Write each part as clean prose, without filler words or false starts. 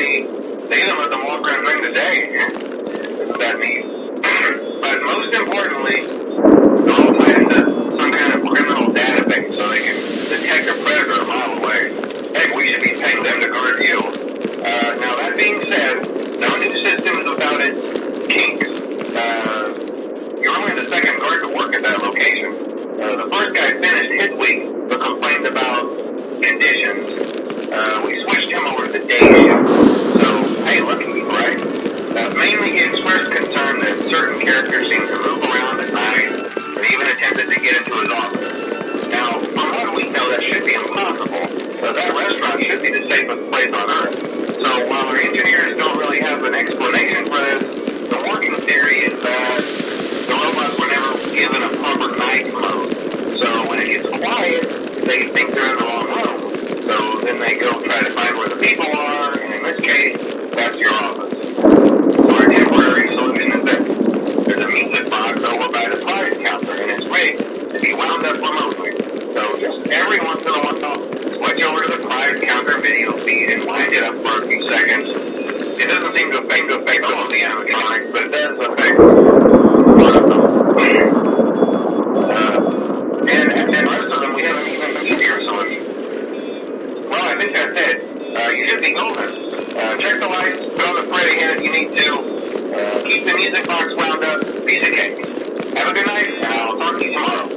apparently they even let them walk around during the day. Isn't that neat? But most importantly, they're all tied into some kind of criminal database so they can detect a predator a mile away. Heck, we should be paying them to guard you. Now that being said, no new system is without its kinks. You're only the second guard to work at that location. The first guy finished his week, but complained about conditions. We switched him over to the day shift. So, hey, lucky, right? Mainly he expressed concern that certain characters seem to move around at night, and even attempted to get into his office. Now, from what we know, that should be impossible. That restaurant should be the safest place on Earth. So while our engineers don't really have an explanation for this, the working theory is that the robots were never given a proper night mode. So when it gets quiet, they think they're in the wrong room. So then they go try to find where the people are, and in this case, that's your office. So our temporary solution is this. There's a music box over by the prize counter, and it's rigged to be wound up remotely. So just every once in a while, switch over to the prize counter video feed and wind it up for a few seconds. It doesn't seem to affect all of the animatronics, but it does affect one of them. And the rest of them, we have an even easier solution. Well, I think that's it. You should be golden. Check the lights, put on the Freddy head if you need to. Keep the music box wound up, piece of cake. Have a good night, and I'll talk to you tomorrow.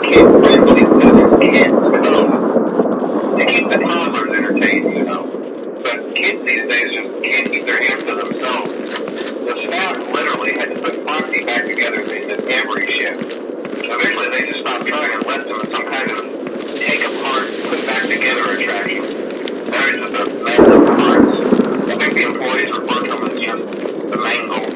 kid-friendly settings, kids code, to keep the toddlers entertained, you know. But kids these days just can't keep their hands to themselves. The staff literally had to put Foxy back together into every shift. Eventually they just stopped trying and left him in some kind of take apart, put back together attraction. Now it's just a mess of parts. I think the employees refer to him as just the mangle.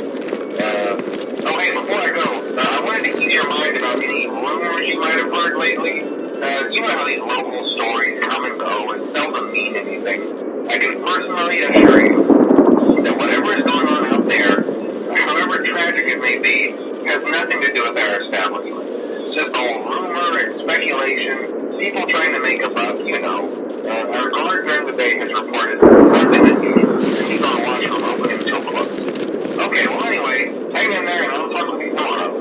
Oh hey, before I go, I wanted to ease your mind about any rumors you might have heard lately. You know how these local stories come and go and seldom mean anything. I can personally assure you that whatever is going on out there, however tragic it may be, has nothing to do with our establishment. It's just all rumor and speculation, people trying to make a buck, you know. Our guard during the day has reported nothing unusual, and he's on watch from opening till close. Okay, well anyway, hang in there and I'll talk with you tomorrow.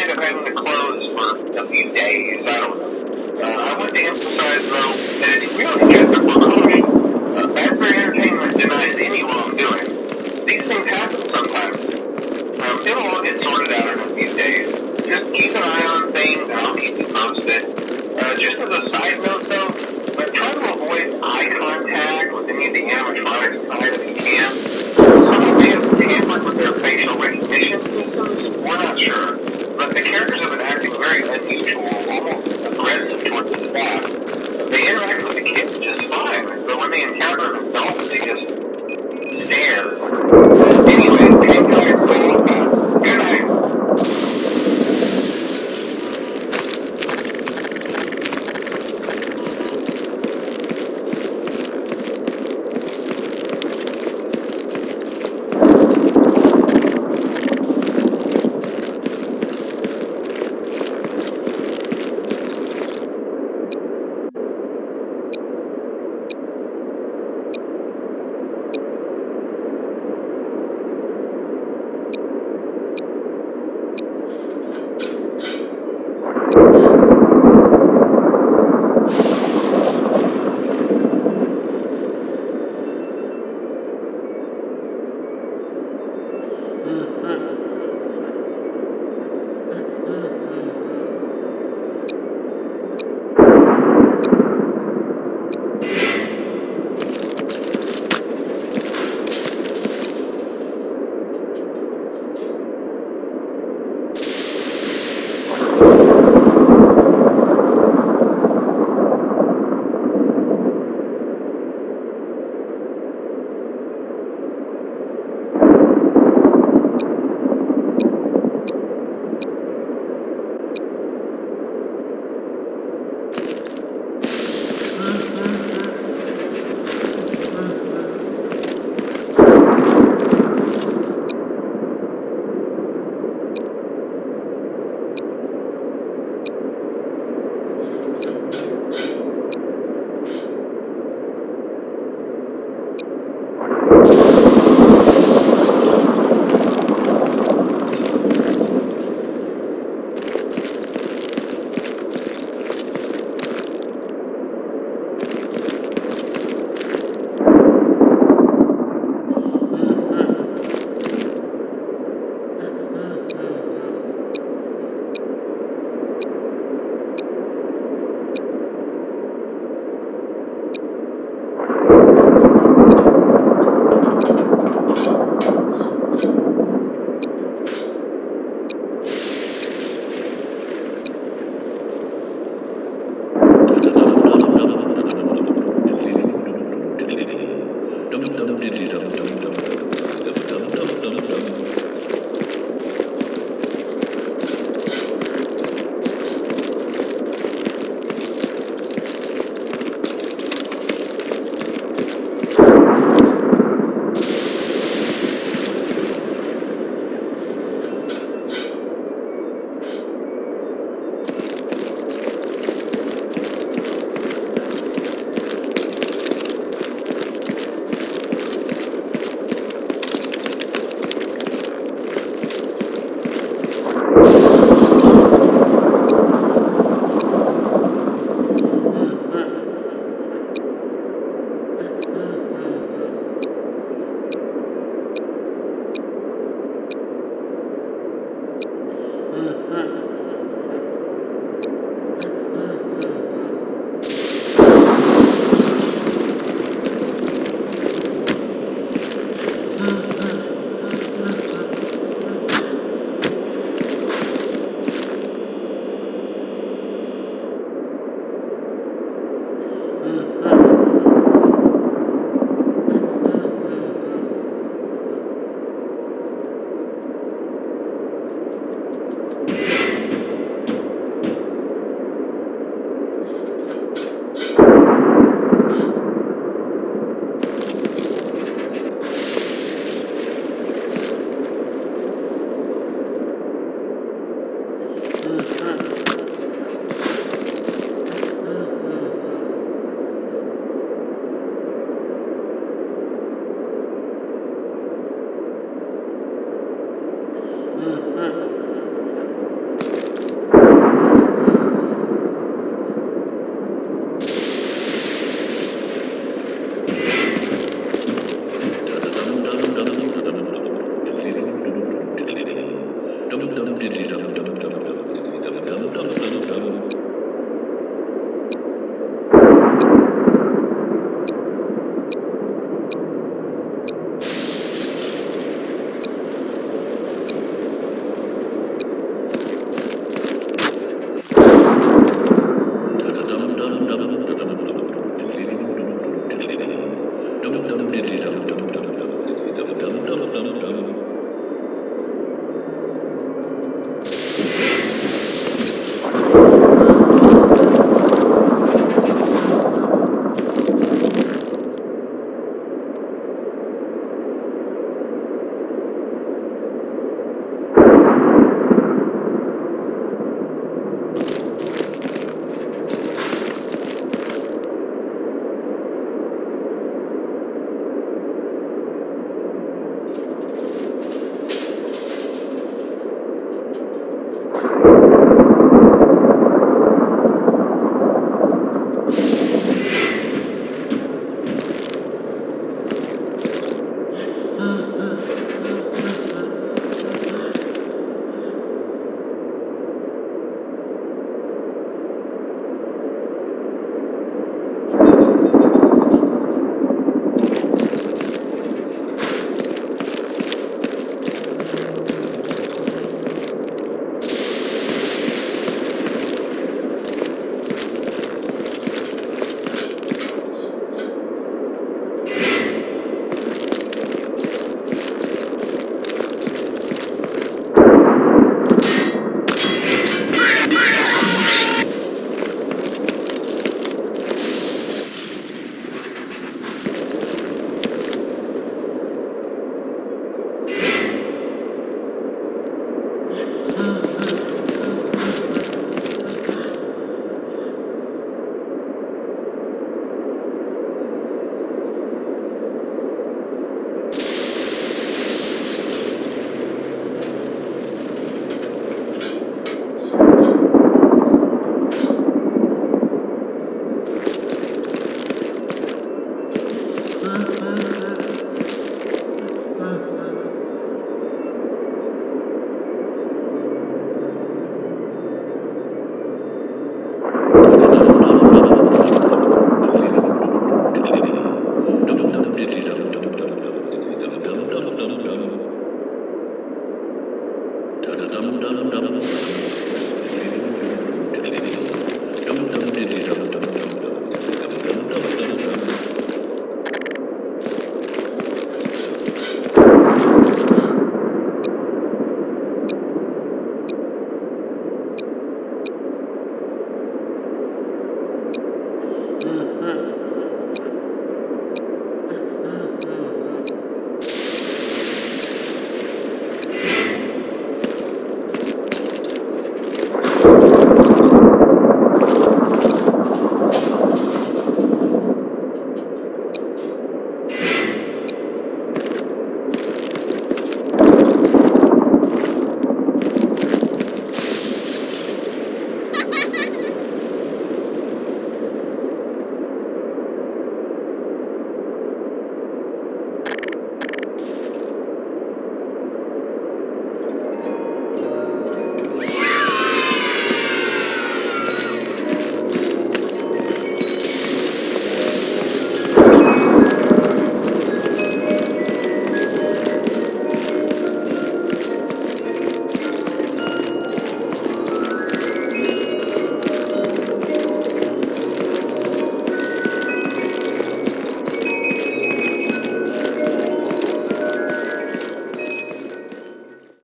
end up having to close for a few days. I don't know. I want to emphasize, though, that it's really just a precaution. Fazbear Entertainment denies any wrongdoing. These things happen sometimes. It'll all get sorted out in a few days. Just keep an eye on things, and I'll keep you posted. Just as a side note, though, try to avoid eye contact with any of the animatronics tonight if you can. Someone may have tampered with their facial recognition systems. We're not sure. But the characters have been acting very unusual, almost aggressive towards the staff. They interact with the kids just fine, but when they encounter an adult, they just stare. Anyway, hang tight, so I'll pass. Good night.